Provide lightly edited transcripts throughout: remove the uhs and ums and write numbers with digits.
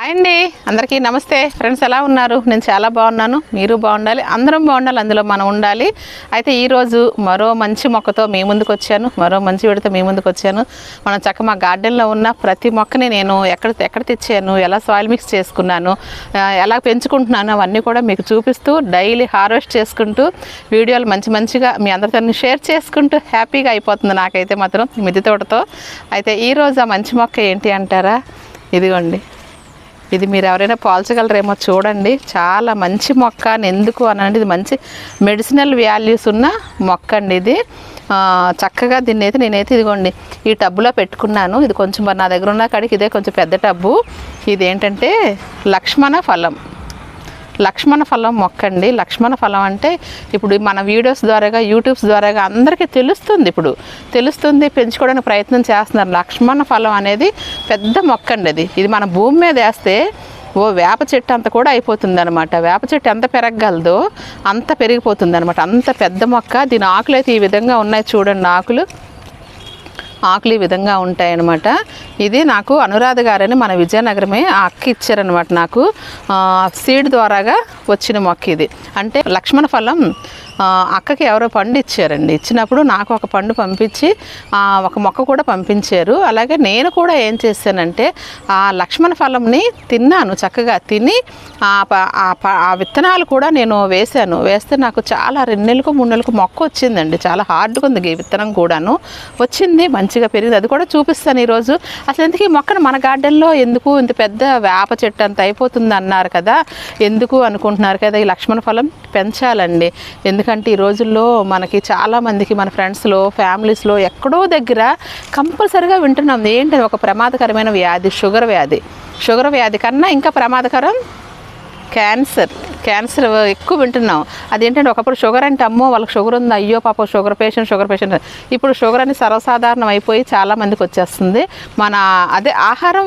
Hi అండి, అందరికీ నమస్తే ఫ్రెండ్స్. ఎలా ఉన్నారు? నేను చాలా బాగున్నాను, మీరు బాగుండాలి, అందరం బాగుండాలి, అందులో మనం ఉండాలి. అయితే ఈరోజు మరో మంచి మొక్కతో మీ ముందుకు వచ్చాను, మరో మంచి వీడియోతో మీ ముందుకు వచ్చాను. మనం చక్క మా గార్డెన్లో ఉన్న ప్రతి మొక్కని నేను ఎక్కడ తెచ్చాను, ఎలా సాయిల్ మిక్స్ చేసుకున్నాను, ఎలా పెంచుకుంటున్నాను అవన్నీ కూడా మీకు చూపిస్తూ డైలీ హార్వెస్ట్ చేసుకుంటూ వీడియోలు మంచిగా మీ అందరితో షేర్ చేసుకుంటూ హ్యాపీగా అయిపోతుంది నాకైతే మాత్రం మిద్దె తోటతో. అయితే ఈరోజు ఆ మంచి మొక్క ఏంటి అంటారా? ఇదిగోండి, ఇది మీరు ఎవరైనా పోల్చగలరేమో చూడండి. చాలా మంచి మొక్క అని ఎందుకు అనండి, ఇది మంచి మెడిసినల్ వాల్యూస్ ఉన్న మొక్క అండి. ఇది చక్కగా దీన్ని అయితే నేనైతే ఇదిగోండి ఈ టబ్బులో పెట్టుకున్నాను. ఇది కొంచెం నా దగ్గర ఉన్న కాడికి ఇదే కొంచెం పెద్ద టబ్బు. ఇదేంటంటే లక్ష్మణ ఫలం మొక్క అండి. లక్ష్మణ ఫలం అంటే ఇప్పుడు మన వీడియోస్ ద్వారాగా యూట్యూబ్స్ ద్వారాగా అందరికీ తెలుస్తుంది, పెంచుకోవడానికి ప్రయత్నం చేస్తున్నారు. లక్ష్మణ ఫలం అనేది పెద్ద మొక్క అండి. ఇది మన భూమి మీద వేస్తే వేప చెట్టు అంత కూడా అయిపోతుంది అనమాట. వేప చెట్టు ఎంత పెరగగలదో అంత పెరిగిపోతుంది అనమాట, అంత పెద్ద మొక్క. దీని ఆకులు అయితే ఈ విధంగా ఉన్నాయి చూడండి, ఆకులు ఈ విధంగా ఉంటాయన్నమాట. ఇది నాకు అనురాధ గారని మన విజయనగరమే ఆ అక్క ఇచ్చారనమాట. నాకు సీడ్ ద్వారాగా వచ్చిన మొక్క ఇది. అంటే లక్ష్మణ ఫలం అక్కకి ఎవరో పండు ఇచ్చారండి. ఇచ్చినప్పుడు నాకు ఒక పండు పంపించి ఒక మొక్క కూడా పంపించారు. అలాగే నేను కూడా ఏం చేశానంటే ఆ లక్ష్మణ ఫలంని తిన్నాను. చక్కగా తిని ఆ విత్తనాలు కూడా నేను వేస్తే నాకు చాలా 2 నెలలకు 3 నెలలకు మొక్క వచ్చిందండి. చాలా హార్డ్గా ఉంది ఈ విత్తనం కూడాను, వచ్చింది, మంచిగా పెరిగింది. అది కూడా చూపిస్తాను ఈరోజు. అసలు ఎందుకు ఈ మొక్కను మన గార్డెన్లో ఎందుకు ఇంత పెద్ద వేప చెట్టు అంత అయిపోతుంది అన్నారు కదా, ఎందుకు అనుకుంటున్నారు కదా. ఈ లక్ష్మణ ఫలం పెంచాలండి. ఎందుకంటే ఈ రోజుల్లో మనకి చాలామందికి మన ఫ్రెండ్స్లో ఫ్యామిలీస్లో ఎక్కడో దగ్గర కంపల్సరీగా వింటున్నాం ఏంటంటే ఒక ప్రమాదకరమైన వ్యాధి షుగర్ వ్యాధి కన్నా ఇంకా ప్రమాదకరం క్యాన్సర్ ఎక్కువ వింటున్నాం. అదేంటంటే ఒకప్పుడు షుగర్ అంటే అమ్మో వాళ్ళకి షుగర్ ఉంది, అయ్యో పాప షుగర్ పేషెంట్. ఇప్పుడు షుగర్ అని సర్వసాధారణం అయిపోయి చాలామందికి వచ్చేస్తుంది. మన ఆహారం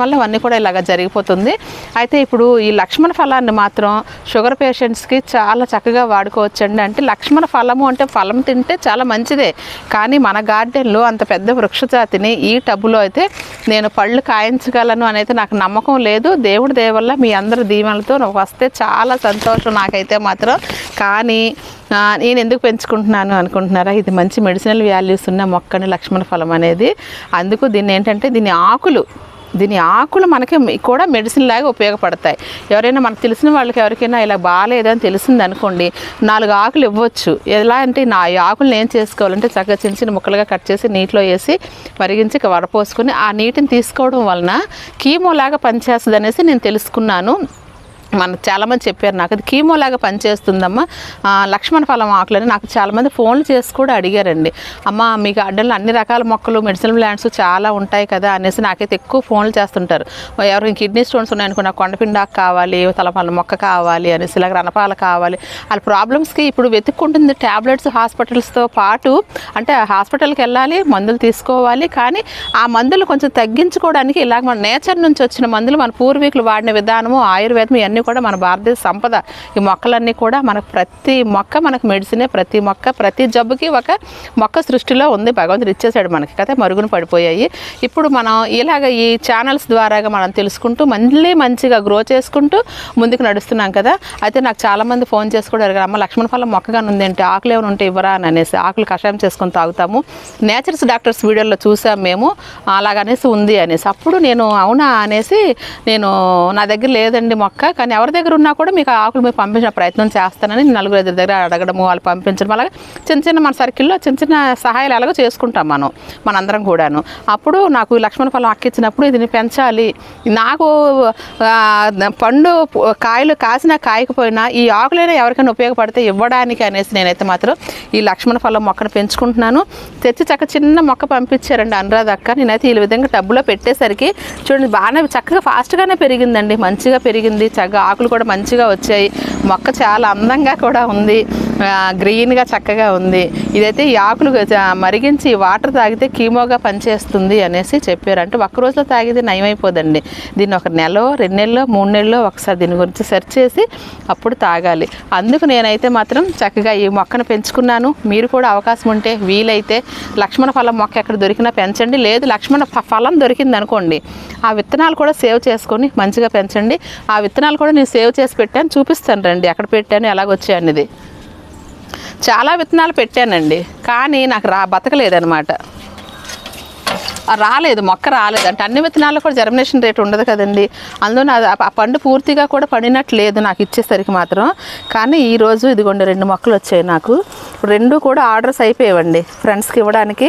వల్ల అన్నీ కూడా ఇలాగ జరిగిపోతుంది. అయితే ఇప్పుడు ఈ లక్ష్మణ ఫలాన్ని మాత్రం షుగర్ పేషెంట్స్కి చాలా చక్కగా వాడుకోవచ్చండి. అంటే లక్ష్మణ ఫలము అంటే ఫలం తింటే చాలా మంచిదే, కానీ మన గార్డెన్లో అంత పెద్ద వృక్షజాతిని ఈ టబ్బులో అయితే నేను పళ్ళు కాయించగలను అనేది నాకు నమ్మకం లేదు. దేవుడి దయ వల్ల మీ అందరి దీవెనలతో వస్తే చాలా సంతోషం నాకైతే మాత్రం. కానీ నేను ఎందుకు పెంచుకుంటున్నాను అనుకుంటున్నారా? ఇది మంచి మెడిసినల్ వాల్యూస్ ఉన్న మొక్కని లక్ష్మణ ఫలం అనేది. అందుకు దీన్ని ఏంటంటే దీని ఆకులు మనకి కూడా మెడిసిన్ లాగా ఉపయోగపడతాయి. ఎవరైనా మనకు తెలిసిన వాళ్ళకి ఎవరికైనా ఇలా బాగాలేదని తెలిసింది అనుకోండి, 4 ఆకులు ఇవ్వచ్చు. ఎలా అంటే ఈ ఆకులను ఏం చేసుకోవాలంటే చక్కగా చిన్న ముక్కలుగా కట్ చేసి నీటిలో వేసి మరిగించి వడపోసుకొని ఆ నీటిని తీసుకోవడం వలన కీమోలాగా పనిచేస్తుంది అనేసి నేను తెలుసుకున్నాను. మనకు చాలామంది చెప్పారు నాకు అది కీమోలాగా పనిచేస్తుందమ్మా లక్ష్మణ ఫలం ఆకులని. నాకు చాలామంది ఫోన్లు చేసి కూడా అడిగారండి, అమ్మ మీ గార్డెన్లో అన్ని రకాల మొక్కలు మెడిసినల్ ప్లాంట్స్ చాలా ఉంటాయి కదా అనేసి నాకైతే ఎక్కువ ఫోన్లు చేస్తుంటారు. ఎవరికి కిడ్నీ స్టోన్స్ ఉన్నాయనుకో నాకు కొండపిండాకు కావాలి, తలపాల మొక్క కావాలి అనేసి, ఇలాగ రణపాల కావాలి. వాళ్ళ ప్రాబ్లమ్స్కి ఇప్పుడు వెతుక్కుంటుంది ట్యాబ్లెట్స్ హాస్పిటల్స్తో పాటు. అంటే హాస్పిటల్కి వెళ్ళాలి, మందులు తీసుకోవాలి, కానీ ఆ మందులు కొంచెం తగ్గించుకోవడానికి ఇలాగ మన నేచర్ నుంచి వచ్చిన మందులు మన పూర్వీకులు వాడిన విధానము ఆయుర్వేదం ఇవన్నీ కూడా మన భారతదేశ సంపద. ఈ మొక్కలన్నీ కూడా ప్రతి మొక్క మనకు మెడిసినే. ప్రతి జబ్బుకి ఒక మొక్క సృష్టిలో ఉంది, భగవంతుడు ఇచ్చేసాడు మనకి కదా, మరుగున పడిపోయాయి. ఇప్పుడు మనం ఇలాగ ఈ ఛానల్స్ ద్వారాగా మనం తెలుసుకుంటూ మళ్ళీ మంచిగా గ్రో చేసుకుంటూ ముందుకు నడుస్తున్నాం కదా. అయితే నాకు చాలామంది ఫోన్ చేసి కూడా అడిగారు, అమ్మ లక్ష్మణ ఫలం మొక్కగానే ఉందేంటి, ఆకులు ఏమైనా ఉంటే ఇవ్వరా అని అనేసి. ఆకులు కషాయం చేసుకొని తాగుతాము, నేచర్స్ డాక్టర్స్ వీడియోలో చూసాం మేము, అలాగనేసి ఉంది అనేసి. అప్పుడు నేను అవునా అనేసి నేను నా దగ్గర లేదండి మొక్క, కానీ ఎవరి దగ్గర ఉన్నా కూడా మీకు ఆకులు మీరు పంపించిన ప్రయత్నం చేస్తానని 4 దగ్గర అడగడము, వాళ్ళు పంపించడం, అలాగే చిన్న మన సర్కిల్లో చిన్న సహాయాలు ఎలాగో చేసుకుంటాం మనందరం కూడాను. అప్పుడు నాకు లక్ష్మణ ఫలం అక్కిచ్చినప్పుడు ఇది పెంచాలి, నాకు పండు కాయలు కాసినా కాయకపోయినా ఈ ఆకులైనా ఎవరికైనా ఉపయోగపడితే ఇవ్వడానికి అనేసి నేనైతే మాత్రం ఈ లక్ష్మణ ఫలం మొక్కను పెంచుకుంటున్నాను. తెచ్చి చిన్న మొక్క పంపించారండి అనురాధ అక్క. నేనైతే ఈ విధంగా టబ్బులో పెట్టేసరికి చూడండి బాగానే చక్కగా ఫాస్ట్గానే పెరిగిందండి, మంచిగా పెరిగింది. చక్కగా ఆకులు కూడా మంచిగా వచ్చాయి, మొక్క చాలా అందంగా కూడా ఉంది. గ్రీన్గా చక్కగా ఉంది. ఇదైతే ఈ ఆకులు మరిగించి వాటర్ తాగితే కీమోగా పనిచేస్తుంది అనేసి చెప్పారు. అంటే ఒక్క రోజులో తాగితే నయమైపోదండి. దీన్ని ఒక నెల 2 నెలలు 3 నెలలు ఒకసారి దీని గురించి సెర్చ్ చేసి అప్పుడు తాగాలి. అందుకు నేనైతే మాత్రం చక్కగా ఈ మొక్కను పెంచుకున్నాను. మీరు కూడా అవకాశం ఉంటే వీలైతే లక్ష్మణ ఫలం మొక్క ఎక్కడ దొరికినా పెంచండి. లేదు లక్ష్మణ ఫలం దొరికింది అనుకోండి, ఆ విత్తనాలు కూడా సేవ్ చేసుకొని మంచిగా పెంచండి. ఆ విత్తనాలు కూడా నేను సేవ్ చేసి పెట్టాను, చూపిస్తాను రండి ఎక్కడ పెట్టాను ఎలాగొచ్చాయనేది. చాలా విత్తనాలు పెట్టానండి, కానీ నాకు బతకలేదనమాట, రాలేదు, మొక్క రాలేదు. అంటే అన్ని విత్తనాల్లో కూడా జర్మినేషన్ రేట్ ఉండదు కదండి. అందులో ఆ పండు పూర్తిగా కూడా పడినట్టు లేదు నాకు ఇచ్చేసరికి మాత్రం. కానీ ఈరోజు ఇదిగోండి 2 మొక్కలు వచ్చాయి నాకు. 2 కూడా ఆర్డర్స్ అయిపోయావండి. ఫ్రెండ్స్కి ఇవ్వడానికి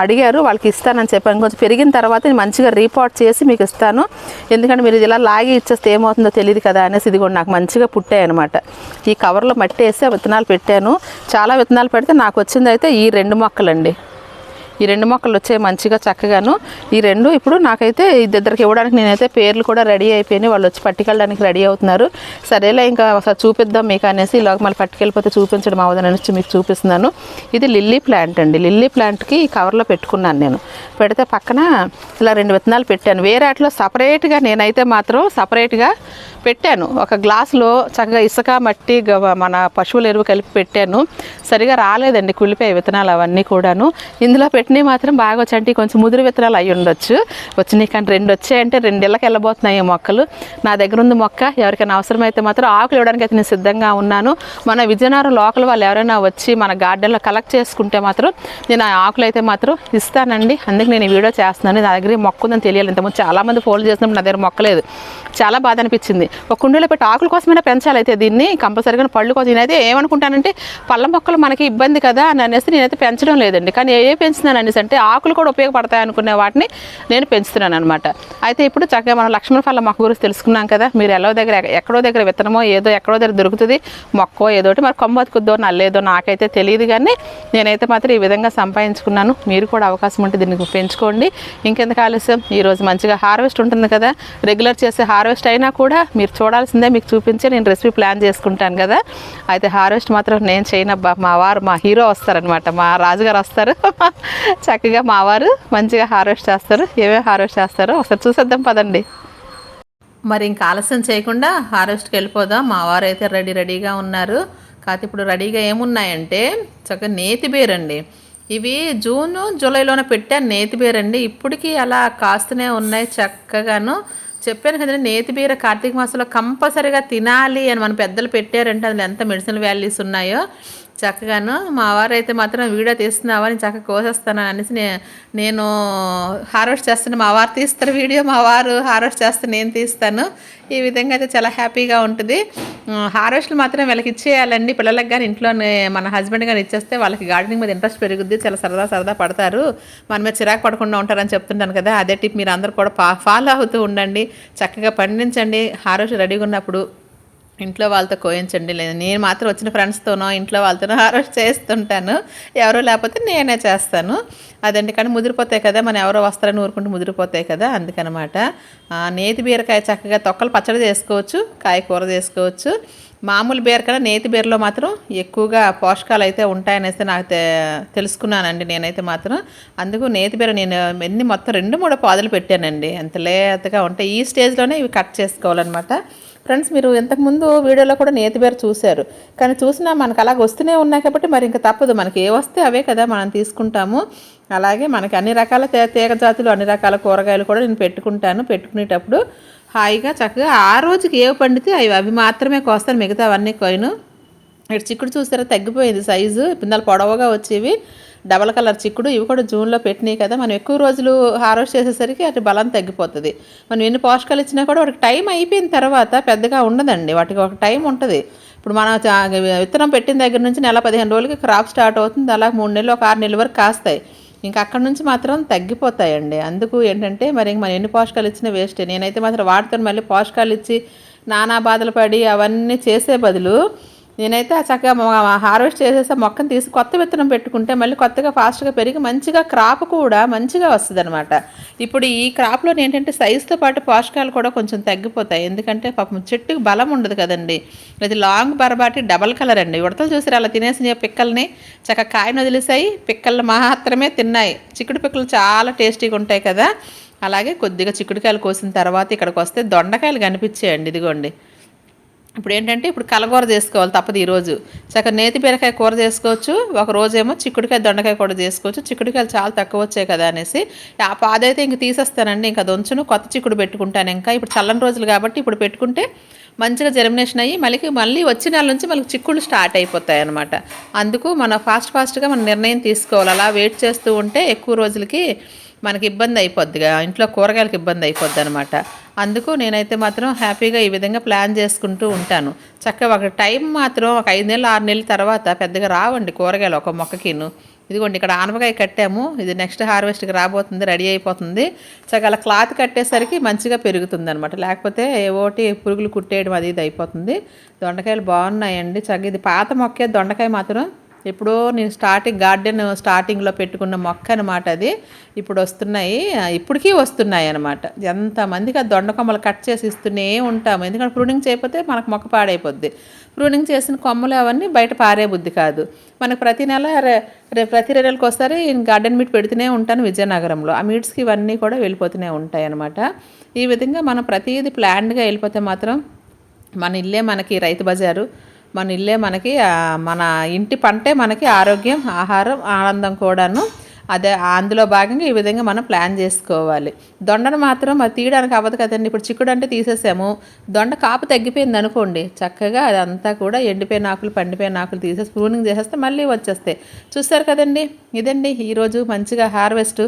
అడిగారు, వాళ్ళకి ఇస్తానని చెప్పాను. కొంచెం పెరిగిన తర్వాత మంచిగా రీపాట్ చేసి మీకు ఇస్తాను. ఎందుకంటే మీరు ఇది ఇలా లాగి ఇచ్చేస్తే ఏమవుతుందో తెలియదు కదా అనేసి ఇదిగోండి నాకు మంచిగా పుట్టాయి అనమాట. ఈ కవర్లో మట్టి వేసి విత్తనాలు పెట్టాను. చాలా విత్తనాలు పెడితే నాకు వచ్చింది అయితే ఈ 2 మొక్కలండి. ఈ 2 మొక్కలు వచ్చాయి మంచిగా చక్కగాను. ఈ 2 ఇప్పుడు నాకైతే ఇద్దరికి ఇవ్వడానికి నేనైతే పేర్లు కూడా రెడీ అయిపోయినాయి. వాళ్ళు వచ్చి పట్టుకెళ్ళడానికి రెడీ అవుతున్నారు. సరేలే ఇంకా ఒకసారి చూపిద్దాం మీకు అనేసి ఇలాగ మళ్ళీ పట్టుకెళ్ళిపోతే చూపించడం అవదని అనేసి మీకు చూపిస్తున్నాను. ఇది లిల్లీ ప్లాంట్ అండి. లిల్లీ ప్లాంట్కి ఈ కవర్లో పెట్టుకున్నాను నేను. పెడితే పక్కన ఇలా 2 విత్తనాలు పెట్టాను. వేరే వాటిలో సపరేట్గా నేనైతే మాత్రం సపరేట్గా పెట్టాను. ఒక గ్లాసులో చక్కగా ఇసుక మట్టి మన పశువుల ఎరువు కలిపి పెట్టాను. సరిగా రాలేదండి, కుళ్ళిపోయే విత్తనాలు అవన్నీ కూడాను. ఇందులో పెట్టినవి మాత్రం బాగా వచ్చాయంటే కొంచెం ముదురు విత్తనాలు అయ్యి ఉండొచ్చు. వచ్చినాయి కానీ 2 వచ్చాయంటే 2 ఇళ్ళకి వెళ్ళబోతున్నాయి ఈ మొక్కలు. నా దగ్గర ఉంది మొక్క. ఎవరికైనా అవసరమైతే మాత్రం ఆకులు ఇవ్వడానికి అయితే నేను సిద్ధంగా ఉన్నాను. మన విజయనగరం లోకల్ వాళ్ళు ఎవరైనా వచ్చి మన గార్డెన్లో కలెక్ట్ చేసుకుంటే మాత్రం నేను ఆ ఆకులు అయితే మాత్రం ఇస్తానండి. అందుకే నేను ఈ వీడియో చేస్తున్నాను. నా దగ్గర మొక్క ఉందని తెలియాలి. ఇంతకుముందు చాలామంది ఫోన్ చేసినప్పుడు నా దగ్గర మొక్కలేదు, చాలా బాధ అనిపించింది. ఒక కుండీలో పెట్టి ఆకుల కోసమైనా పెంచాలి అయితే దీన్ని కంపల్సరీగా. పళ్ళు కోసం నేనైతే ఏమనుకుంటానంటే పళ్ళ మొక్కలు మనకి ఇబ్బంది కదా అని అనేసి నేనైతే పెంచడం లేదండి. కానీ పెంచుతున్నాను అనేసి అంటే ఆకులు కూడా ఉపయోగపడతాయి అనుకునే వాటిని నేను పెంచుతున్నాను అనమాట. అయితే ఇప్పుడు చక్కగా మనం లక్ష్మణ ఫలం మొక్క గురించి తెలుసుకున్నాం కదా. మీరు ఎక్కడో దగ్గర విత్తనమో ఏదో ఎక్కడో దగ్గర దొరుకుతుంది మొక్కో ఏదోటి, మరి కొమ్మ బతుకుద్దో నల్లేదో నాకైతే తెలియదు. కానీ నేనైతే మాత్రం ఈ విధంగా సంపాదించుకున్నాను. మీరు కూడా అవకాశం ఉంటే దీన్ని పెంచుకోండి. ఇంకెందుకు ఆలస్యం, ఈరోజు మంచిగా హార్వెస్ట్ ఉంటుంది కదా. రెగ్యులర్ చేసే హార్వెస్ట్ అయినా కూడా మీరు చూడాల్సిందే, మీకు చూపించే నేను రెసిపీ ప్లాన్ చేసుకుంటాను కదా. అయితే హార్వెస్ట్ మాత్రం నేను చేయనబ్బా, మా హీరో వస్తారనమాట, మా రాజుగారు వస్తారు. చక్కగా మా వారు మంచిగా హార్వెస్ట్ చేస్తారు. ఏమేమి హార్వెస్ట్ చేస్తారో ఒకసారి చూసేద్దాం పదండి. మరి ఇంకా ఆలస్యం చేయకుండా హార్వెస్ట్కి వెళ్ళిపోదాం. మా వారు అయితే రెడీగా ఉన్నారు. కాకపోతే ఇప్పుడు రెడీగా ఏమున్నాయంటే చక్కగా నేతి బీరండి. ఇవి జూన్ జూలైలోనే పెట్టాను నేతి బీరండి. ఇప్పటికీ అలా కాస్తూనే ఉన్నాయి చక్కగాను. చెప్పాను కదండి, నేతి బీర కార్తీక మాసంలో కంపల్సరీగా తినాలి అని మన పెద్దలు పెట్టారంటే అందులో ఎంత మెడిసినల్ వాల్యూస్ ఉన్నాయో. చక్కగాను మా వారు అయితే మాత్రం వీడియో తీస్తున్నావా నేను చక్కగా కోసేస్తాను అనేసి నేను హార్వెస్ట్ చేస్తాను. మా వారు తీస్తారు వీడియో, మా వారు హార్వెస్ట్ చేస్తే నేను తీస్తాను. ఈ విధంగా అయితే చాలా హ్యాపీగా ఉంటుంది. హార్వెస్ట్లు మాత్రం వీళ్ళకి ఇచ్చేయాలండి. పిల్లలకు కానీ ఇంట్లోనే మన హస్బెండ్ కానీ ఇచ్చేస్తే వాళ్ళకి గార్డెనింగ్ మీద ఇంట్రెస్ట్ పెరుగుద్ది. చాలా సరదా పడతారు. మన మీద చిరాకు పడకుండా ఉంటారని చెప్తుంటాను కదా. అదే టిప్ మీరు అందరూ కూడా ఫాలో అవుతూ ఉండండి. చక్కగా పండించండి. హార్వెస్ట్ రెడీగా ఉన్నప్పుడు ఇంట్లో వాళ్ళతో కోయించండి. లేదు నేను మాత్రం వచ్చిన ఫ్రెండ్స్తోనో ఇంట్లో వాళ్ళతోనో హార్వెస్ట్ చేస్తుంటాను. ఎవరో లేకపోతే నేనే చేస్తాను. అదండి. కానీ ముదిరిపోతాయి కదా, మనం ఎవరో వస్తారని ఊరుకుంటూ ముదిరిపోతాయి కదా, అందుకనమాట. నేతి బీరకాయ చక్కగా తొక్కలు పచ్చడి చేసుకోవచ్చు, కాయ కూర చేసుకోవచ్చు. మామూలు బీర కన్నా నేతి బీరలో మాత్రం ఎక్కువగా పోషకాలు అయితే ఉంటాయనేసి నాకు తెలుసుకున్నానండి నేనైతే మాత్రం. అందుకు నేతి బీర నేను మొత్తం 2-3 పాదులు పెట్టానండి. అంత లేతగా ఉంటాయి. ఈ స్టేజ్లోనే ఇవి కట్ చేసుకోవాలన్నమాట. ఫ్రెండ్స్, మీరు ఇంతకుముందు వీడియోలో కూడా నేతి బీర చూశారు. కానీ చూసినా మనకు అలాగ వస్తూనే ఉన్నాయి కాబట్టి మరి ఇంకా తప్పదు, మనకి ఏ వస్తే అవే కదా మనం తీసుకుంటాము. అలాగే మనకి అన్ని రకాల తీగ జాతులు, అన్ని రకాల కూరగాయలు కూడా నేను పెట్టుకునేటప్పుడు హాయిగా చక్కగా ఆ రోజుకి ఏవి పండితే అవి మాత్రమే కోస్తాను, మిగతా అవన్నీ కోయను. ఇటు చిక్కుడు చూసారా తగ్గిపోయింది సైజు, పిందెలు పొడవుగా వచ్చేవి, డబల్ కలర్ చిక్కుడు. ఇవి కూడా జూన్లో పెట్టినాయి కదా, మనం ఎక్కువ రోజులు హార్వెస్ట్ చేసేసరికి అటు బలం తగ్గిపోతుంది. మనం ఎన్ని పోషకాలు ఇచ్చినా కూడా వాటికి టైం అయిపోయిన తర్వాత పెద్దగా ఉండదండి, వాటికి ఒక టైం ఉంటుంది. ఇప్పుడు మనం విత్తనం పెట్టిన దగ్గర నుంచి నెల 15 రోజులకి క్రాప్ స్టార్ట్ అవుతుంది. అలా 3 నెలలు 6 నెలల వరకు కాస్తాయి. ఇంకా అక్కడి నుంచి మాత్రం తగ్గిపోతాయండి. అందుకు ఏంటంటే మరి మనం ఎన్ని పోషకాలు ఇచ్చినా వేస్టే. నేనైతే మాత్రం వాటితో మళ్ళీ పోషకాలు ఇచ్చి నానా బాధలు పడి అవన్నీ చేసే బదులు నేనైతే చక్కగా హార్వెస్ట్ చేసేసి మొక్కను తీసి కొత్త విత్తనం పెట్టుకుంటే మళ్ళీ కొత్తగా ఫాస్ట్గా పెరిగి మంచిగా క్రాప్ కూడా మంచిగా వస్తుంది అనమాట. ఇప్పుడు ఈ క్రాప్లో ఏంటంటే సైజుతో పాటు పోషకాలు కూడా కొంచెం తగ్గిపోతాయి. ఎందుకంటే పాపం చెట్టుకు బలం ఉండదు కదండి. ఇది లాంగ్ బరబాటి డబల్ కలర్ అండి. ఉడతలు చూసారు అలా తినేసిన పిక్కల్ని చక్కగా కాయను వదిలేసాయి, పిక్కలు మాత్రమే తిన్నాయి. చిక్కుడు పిక్కలు చాలా టేస్టీగా ఉంటాయి కదా. అలాగే కొద్దిగా చిక్కుడుకాయలు కోసిన తర్వాత ఇక్కడికి వస్తే దొండకాయలు కనిపించాయండి. ఇదిగోండి. ఇప్పుడు ఏంటంటే ఇప్పుడు కలగూర చేసుకోవాలి తప్పదు. ఈరోజు చక్కగా నేతి బీరకాయ కూర చేసుకోవచ్చు, ఒక రోజేమో చిక్కుడుకాయ దొండకాయ కూడా చేసుకోవచ్చు. చిక్కుడుకాయలు చాలా తక్కువ వచ్చాయి కదా అనేసి ఆ పాదైతే ఇంక తీసేస్తానండి. ఇంకా దొంచును కొత్త చిక్కుడు పెట్టుకుంటాను. ఇంకా ఇప్పుడు చల్లని రోజులు కాబట్టి ఇప్పుడు పెట్టుకుంటే మంచిగా జర్మినేషన్ అయ్యి మళ్ళీ వచ్చే నెల నుంచి మనకి చిక్కుళ్ళు స్టార్ట్ అయిపోతాయి అనమాట. అందుకు మనం ఫాస్ట్గా మనం నిర్ణయం తీసుకోవాలి. అలా వెయిట్ చేస్తూ ఉంటే ఎక్కువ రోజులకి మనకి ఇబ్బంది అయిపోద్దిగా, ఇంట్లో కూరగాయలకు ఇబ్బంది అయిపోద్ది అనమాట. అందుకు నేనైతే మాత్రం హ్యాపీగా ఈ విధంగా ప్లాన్ చేసుకుంటూ ఉంటాను. చక్కగా ఒక టైం మాత్రం ఒక 5 నెలలు 6 నెలల తర్వాత పెద్దగా రావండి కూరగాయలు ఒక మొక్కకిను. ఇదిగోండి ఇక్కడ ఆనపకాయ కట్టాము, ఇది నెక్స్ట్ హార్వెస్ట్కి రాబోతుంది, రెడీ అయిపోతుంది. చక్కగా అలా క్లాత్ కట్టేసరికి మంచిగా పెరుగుతుంది అనమాట. లేకపోతే ఏవోటి పురుగులు కుట్టేయడం అది ఇది అయిపోతుంది. దొండకాయలు బాగున్నాయండి. చక్కగా ఇది పాత మొక్కే దొండకాయ మాత్రం ఎప్పుడో నేను గార్డెన్ స్టార్టింగ్లో పెట్టుకున్న మొక్క అనమాట. అది ఇప్పుడు వస్తున్నాయి, ఇప్పటికీ వస్తున్నాయి అనమాట. ఎంతమందికి ఆ దొండకొమ్మలు కట్ చేసి ఇస్తూనే ఉంటాము. ఎందుకంటే ప్రూనింగ్ చేయకపోతే మనకు మొక్క పాడైపోద్ది. ప్రూనింగ్ చేసిన కొమ్మలు అవన్నీ బయట పారే బుద్ధి కాదు. మనకు ప్రతి నెల ప్రతి 2 నెలలకు ఒకసారి గార్డెన్ మీట్ పెడుతూనే ఉంటాను విజయనగరంలో. ఆ మీట్స్కి ఇవన్నీ కూడా వెళ్ళిపోతూనే ఉంటాయి అనమాట. ఈ విధంగా మనం ప్రతిదీ ప్లాన్డ్గా వెళ్ళిపోతే మాత్రం మన ఇల్లే మనకి రైతు బజారు, మన ఇల్లే మనకి మన ఇంటి పంటే మనకి ఆరోగ్యం, ఆహారం, ఆనందం కూడాను. అదే అందులో భాగంగా ఈ విధంగా మనం ప్లాన్ చేసుకోవాలి. దొండను మాత్రం అది తీయడానికి అవ్వదు కదండి. ఇప్పుడు చిక్కుడు అంటే తీసేసాము, దొండ కాపు తగ్గిపోయింది అనుకోండి, చక్కగా అదంతా కూడా ఎండిపోయిన ఆకులు పండిపోయిన ఆకులు తీసేసి ప్రూనింగ్ చేసేస్తే మళ్ళీ వచ్చేస్తాయి. చూస్తారు కదండి. ఇదండి ఈరోజు మంచిగా హార్వెస్ట్.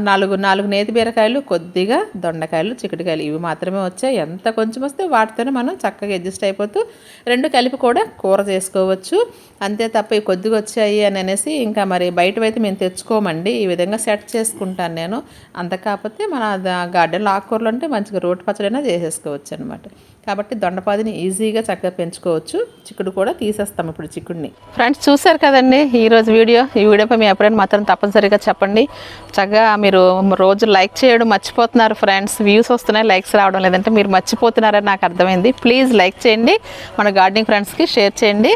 4 నేతి బీరకాయలు, కొద్దిగా దొండకాయలు, చిక్కుడుకాయలు ఇవి మాత్రమే వచ్చాయి. ఎంత కొంచెం వస్తే వాటితోనే మనం చక్కగా అడ్జస్ట్ అయిపోతూ 2 కలిపి కూడా కూర చేసుకోవచ్చు. అంతే తప్ప ఈ కొద్దిగా వచ్చాయి అని అనేసి ఇంకా మరి బయటవైతే మేము తెచ్చుకోమండి. ఈ విధంగా సెట్ చేసుకుంటాను నేను. అంత కాకపోతే మన గార్డెన్లో ఆకుకూరలు అంటే మంచిగా రోటి పచ్చడైనా చేసేసుకోవచ్చు అనమాట. కాబట్టి దొండపాదిని ఈజీగా చక్కగా పెంచుకోవచ్చు. చిక్కుడు కూడా తీసేస్తాం ఇప్పుడు చిక్కుడిని. ఫ్రెండ్స్ చూసారు కదండి ఈరోజు వీడియో. ఈ వీడియోపై మీ అభిప్రాయం మాత్రం తప్పనిసరిగా చెప్పండి. చక్కగా మీరు రోజు లైక్ చేయడం మర్చిపోతున్నారు ఫ్రెండ్స్. వ్యూస్ వస్తున్నాయి, లైక్స్ రావడం లేదంటే మీరు మర్చిపోతున్నారని నాకు అర్థమైంది. ప్లీజ్ లైక్ చేయండి, మన గార్డెనింగ్ ఫ్రెండ్స్కి షేర్ చేయండి.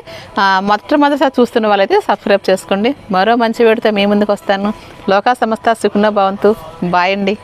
మొట్టమొదటిసారి చూస్తున్న వాళ్ళైతే సబ్స్క్రైబ్ చేసుకోండి. మరో మంచి వీడియోతో మీ ముందుకు వస్తాను. లోకా సమస్త సుఖినో భవంతు. బాయ్ అండి.